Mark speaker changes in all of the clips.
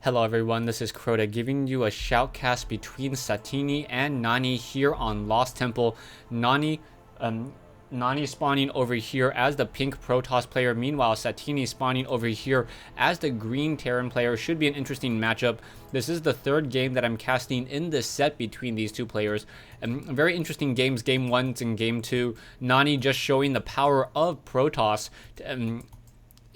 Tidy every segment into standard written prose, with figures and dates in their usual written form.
Speaker 1: Hello everyone, this is Crota giving you a shoutcast between Satiini and nAni here on Lost Temple. nAni spawning over here as the pink Protoss player, meanwhile Satiini spawning over here as the green Terran player. Should be an interesting matchup. This is the third game that I'm casting in this set between these two players. Very interesting games, game 1 and game 2. nAni just showing the power of Protoss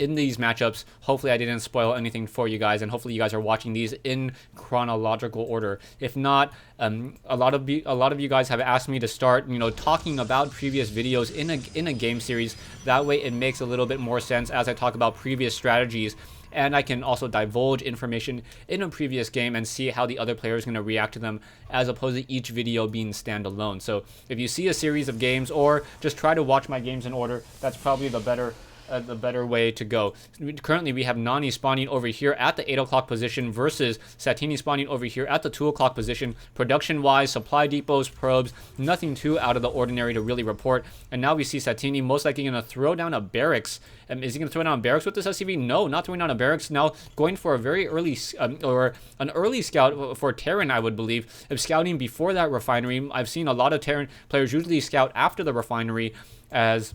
Speaker 1: in these matchups. Hopefully I didn't spoil anything for you guys, and hopefully you guys are watching these in chronological order. If not, a lot of you guys have asked me to start, talking about previous videos in a game series. That way it makes a little bit more sense as I talk about previous strategies, and I can also divulge information in a previous game and see how the other player is going to react to them, as opposed to each video being standalone. So if you see a series of games, or just try to watch my games in order, that's probably the better way to go. Currently, we have nAni spawning over here at the 8 o'clock position versus Satiini spawning over here at the 2 o'clock position. Production-wise, supply depots, probes, nothing too out of the ordinary to really report. And now we see Satiini most likely going to throw down a barracks. Is he going to throw down a barracks with this SCV? No, not throwing down a barracks. Now going for a very early, or an early scout for Terran, I would believe. Scouting before that refinery. I've seen a lot of Terran players usually scout after the refinery, as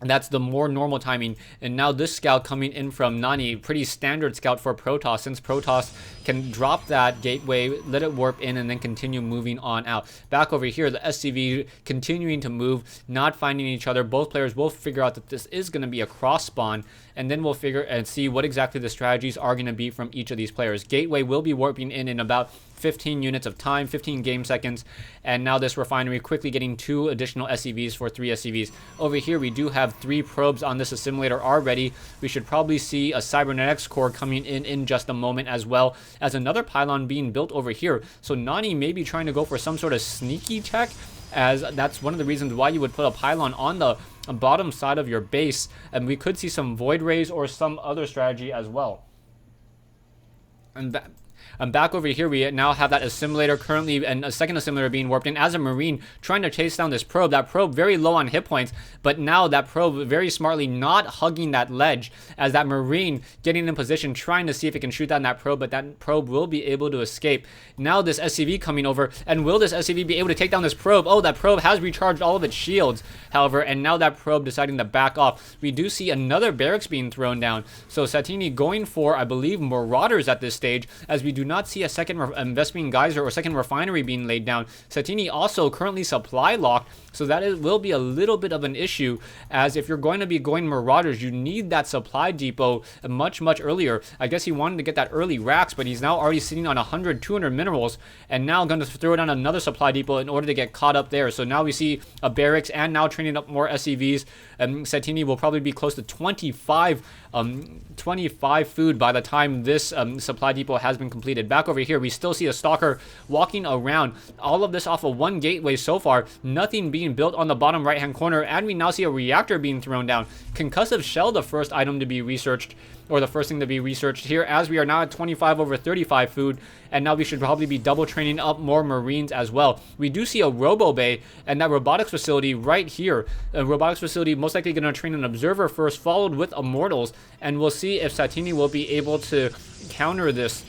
Speaker 1: that's the more normal timing. And now this scout coming in from nAni, pretty standard scout for Protoss, since Protoss can drop that gateway, let it warp in, and then continue moving on out. Back over here, the SCV continuing to move, not finding each other. Both players will figure out that this is going to be a cross spawn, and then we'll figure and see what exactly the strategies are going to be from each of these players. Gateway will be warping in about 15 units of time, 15 game seconds, and now this refinery quickly getting 2 additional SCVs for 3 SCVs. Over here we do have 3 probes on this assimilator already. We should probably see a cybernetics core coming in just a moment, as well as another pylon being built over here. So nAni may be trying to go for some sort of sneaky tech, as that's one of the reasons why you would put a pylon on the bottom side of your base, and we could see some void rays or some other strategy as well. And back over here, we now have that assimilator currently, and a second assimilator being warped in as a Marine trying to chase down this probe. That probe very low on hit points, but now that probe very smartly not hugging that ledge, as that Marine getting in position trying to see if it can shoot down that probe, but that probe will be able to escape. Now this SCV coming over, and will this SCV be able to take down this probe? Oh, that probe has recharged all of its shields, however, and now that probe deciding to back off. We do see another barracks being thrown down, so Satiini going for, I believe, Marauders at this stage, as we do not see a second Vespene Geyser or second refinery being laid down. Satiini also currently supply locked, so that will be a little bit of an issue, as if you're going to be going Marauders, you need that supply depot much earlier. I guess he wanted to get that early racks, but he's now already sitting on 100, 200 minerals, and now going to throw down another supply depot in order to get caught up there. So now we see a barracks, and now training up more SCVs. Satiini will probably be close to 25 food by the time this supply depot has been completed. Back over here, we still see a stalker walking around. All of this off of one gateway so far. Nothing being built on the bottom right hand corner, and we now see a reactor being thrown down. Concussive shell, the first item to be researched, or the first thing to be researched here, as we are now at 25 over 35 food, and now we should probably be double training up more Marines as well. We do see a robo bay, and that robotics facility right here. A robotics facility most likely going to train an observer first, followed with immortals, and we'll see if Satiini will be able to counter this.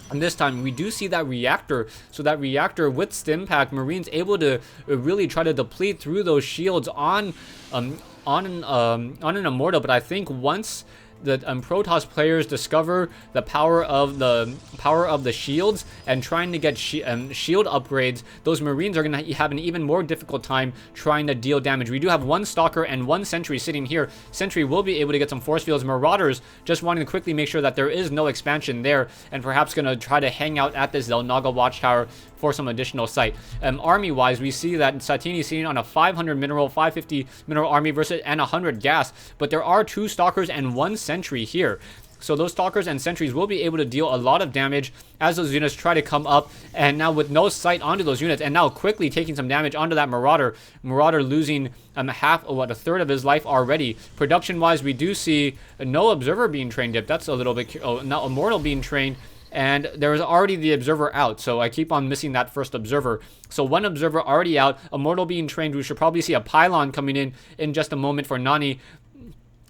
Speaker 1: And this time we do see that reactor, so that reactor with Stimpack, Marines able to really try to deplete through those shields on an immortal. But I think once the Protoss players discover the power of the shields and trying to get shield upgrades, those Marines are going to have an even more difficult time trying to deal damage. We do have 1 Stalker and 1 Sentry sitting here. Sentry will be able to get some force fields. Marauders just wanting to quickly make sure that there is no expansion there, and perhaps going to try to hang out at this Zelnaga watchtower for some additional sight. Army-wise, we see that Satiini sitting on a 500 mineral, 550 mineral army versus and 100 gas, but there are 2 Stalkers and 1 Sentry here. So those Stalkers and Sentries will be able to deal a lot of damage as those units try to come up, and now with no sight onto those units, and now quickly taking some damage onto that Marauder. Marauder losing a third of his life already. Production-wise, we do see no Observer being trained dip. That's a little bit, not Immortal being trained, and there is already the Observer out, so I keep on missing that first Observer. So 1 Observer already out, Immortal being trained. We should probably see a pylon coming in just a moment for nAni.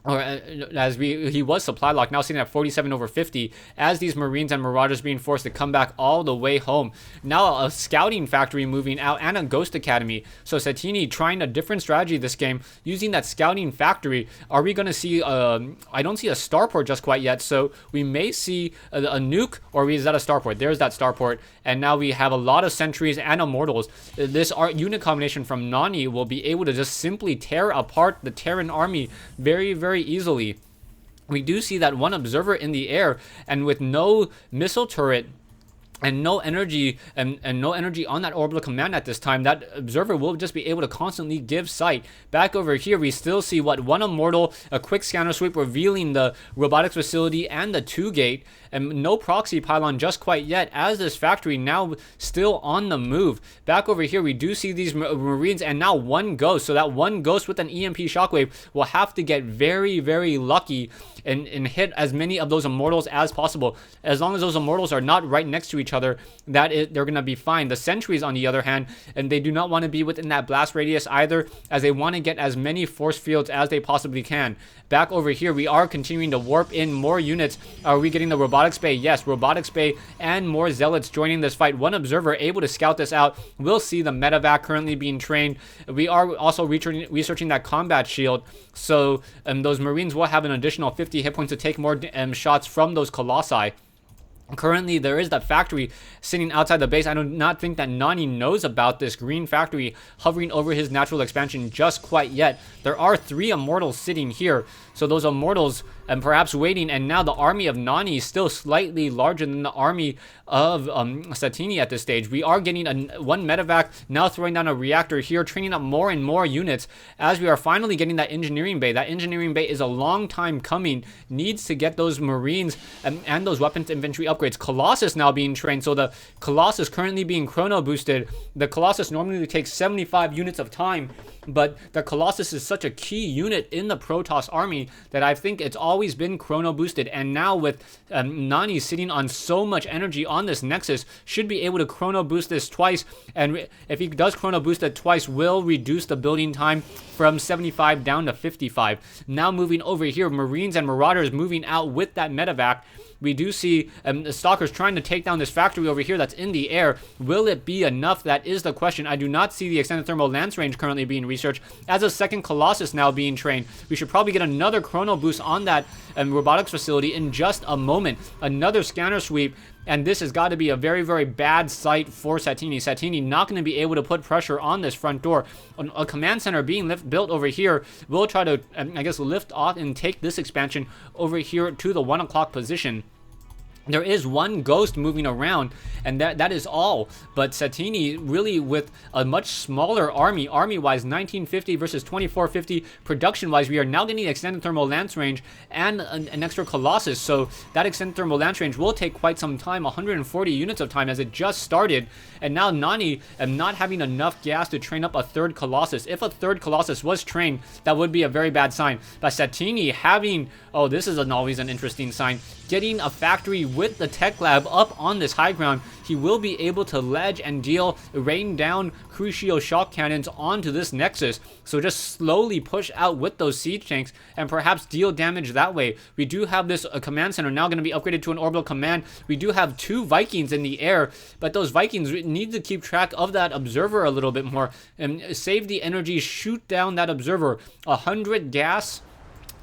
Speaker 1: or as he was supply locked, now sitting at 47/50, as these Marines and Marauders being forced to come back all the way home. Now a scouting factory moving out and a Ghost Academy. So Satiini trying a different strategy this game, using that scouting factory. Are we going to see, I don't see a starport just quite yet, so we may see a nuke, or is that a starport? There's that starport, and now we have a lot of sentries and immortals. This unit combination from nAni will be able to just simply tear apart the Terran army very easily. We do see that one observer in the air, and with no missile turret and no energy and no energy on that orbital command at this time, that observer will just be able to constantly give sight. Back over here, we still see one immortal, a quick scanner sweep revealing the robotics facility and the 2-gate, and no proxy pylon just quite yet, as this factory now still on the move. Back over here, we do see these Marines, and now one ghost. So that one ghost with an EMP shockwave will have to get very lucky and hit as many of those immortals as possible. As long as those immortals are not right next to each other, they're going to be fine. The sentries, on the other hand, and they do not want to be within that blast radius either, as they want to get as many force fields as they possibly can. Back over here, we are continuing to warp in more units. Are we getting the robotics bay? Yes, robotics bay and more zealots joining this fight. One observer able to scout this out. We'll see the medevac currently being trained. We are also researching that combat shield, so those Marines will have an additional 50 hit points to take more shots from those colossi. Currently, there is that factory sitting outside the base. I do not think that nAni knows about this green factory hovering over his natural expansion just quite yet. There are 3 immortals sitting here, so those immortals and perhaps waiting, and now the army of nAni is still slightly larger than the army of Satiini at this stage. We are getting one medevac, now throwing down a reactor here, training up more and more units, as we are finally getting that engineering bay. That engineering bay is a long time coming, needs to get those Marines and those weapons infantry upgrades. Colossus now being trained, so the Colossus currently being chrono boosted. The Colossus normally takes 75 units of time, but the Colossus is such a key unit in the Protoss army that I think it's always been chrono boosted, and now with nAni sitting on so much energy on this Nexus, should be able to chrono boost this twice, and if he does chrono boost it twice, will reduce the building time from 75 down to 55. Now moving over here, Marines and Marauders moving out with that medevac. We do see the Stalkers trying to take down this factory over here that's in the air. Will it be enough? That is the question. I do not see the extended thermal lance range currently being researched. As a second Colossus now being trained, we should probably get another chrono boost on that robotics facility in just a moment. Another scanner sweep, and this has got to be a very bad sight for Satiini. Satiini not going to be able to put pressure on this front door. A command center being built over here will try to, I guess, lift off and take this expansion over here to the 1 o'clock position. There is one ghost moving around, and that is all. But Satiini really with a much smaller army-wise, 1950 versus 2450. Production-wise, we are now getting extended thermal lance range and an extra Colossus. So that extended thermal lance range will take quite some time, 140 units of time, as it just started. And now nAni not having enough gas to train up a 3rd Colossus. If a 3rd Colossus was trained, that would be a very bad sign. But Satiini having, oh, this is always an interesting sign, getting a factory with the tech lab up on this high ground. He will be able to ledge and rain down Crucio shock cannons onto this Nexus. So just slowly push out with those siege tanks and perhaps deal damage that way. We do have this command center now going to be upgraded to an orbital command. We do have 2 Vikings in the air, but those Vikings need to keep track of that observer a little bit more and save the energy, shoot down that observer. 100 gas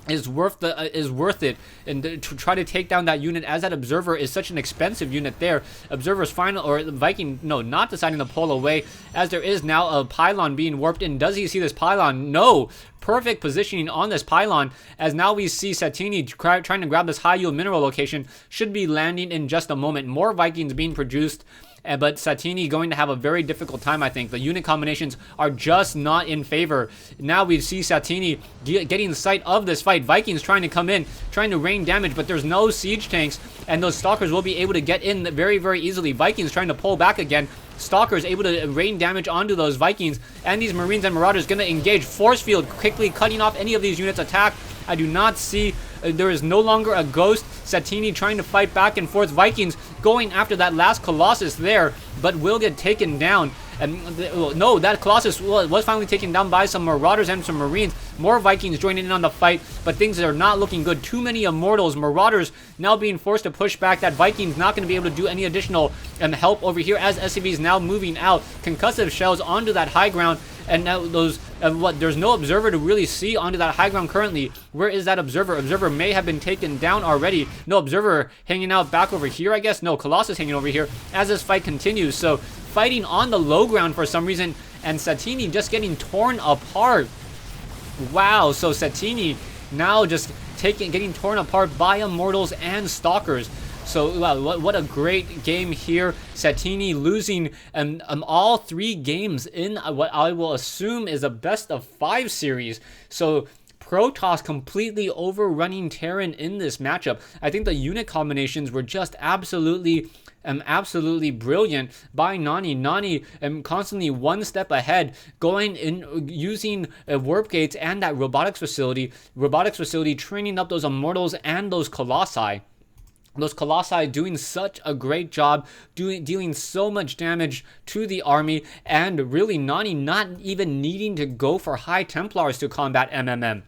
Speaker 1: is worth it, and to try to take down that unit, as that observer is such an expensive unit there. Observer's final, or Viking, no, not deciding to pull away, as there is now a pylon being warped in. Does he see this pylon? No. Perfect positioning on this pylon, as now we see Satiini trying to grab this high yield mineral location. Should be landing in just a moment. More Vikings being produced, but Satiini going to have a very difficult time, I think. The unit combinations are just not in favor. Now we see Satiini getting sight of this fight. Vikings trying to come in, trying to rain damage, but there's no siege tanks, and those Stalkers will be able to get in very easily. Vikings trying to pull back again. Stalkers able to rain damage onto those Vikings, and these Marines and Marauders going to engage. Force field quickly cutting off any of these units' attack. I do not see, there is no longer a ghost. Satiini trying to fight back and forth. Vikings going after that last Colossus there, but will get taken down. And no, that Colossus was finally taken down by some Marauders and some Marines. More Vikings joining in on the fight, but things are not looking good. Too many Immortals. Marauders now being forced to push back. That Vikings not going to be able to do any additional help over here as SCV is now moving out. Concussive shells onto that high ground. And now those, there's no observer to really see onto that high ground currently. Where is that observer? Observer may have been taken down already. No observer hanging out back over here, I guess. No, Colossus hanging over here as this fight continues. So fighting on the low ground for some reason, and Satiini just getting torn apart. Wow, so Satiini now just getting torn apart by Immortals and Stalkers. So what a great game here. Satiini losing all 3 games in what I will assume is a best of 5 series. So Protoss completely overrunning Terran in this matchup. I think the unit combinations were just absolutely brilliant by nAni. nAni constantly one step ahead, going in using warp gates and that robotics facility training up those Immortals and those Colossi. Those Colossi doing such a great job, dealing so much damage to the army, and really nAni not even needing to go for High Templars to combat MMM.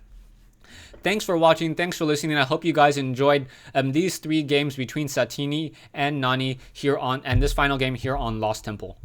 Speaker 1: Thanks for watching. Thanks for listening. I hope you guys enjoyed these 3 games between Satiini and nAni here on, and this final game here on Lost Temple.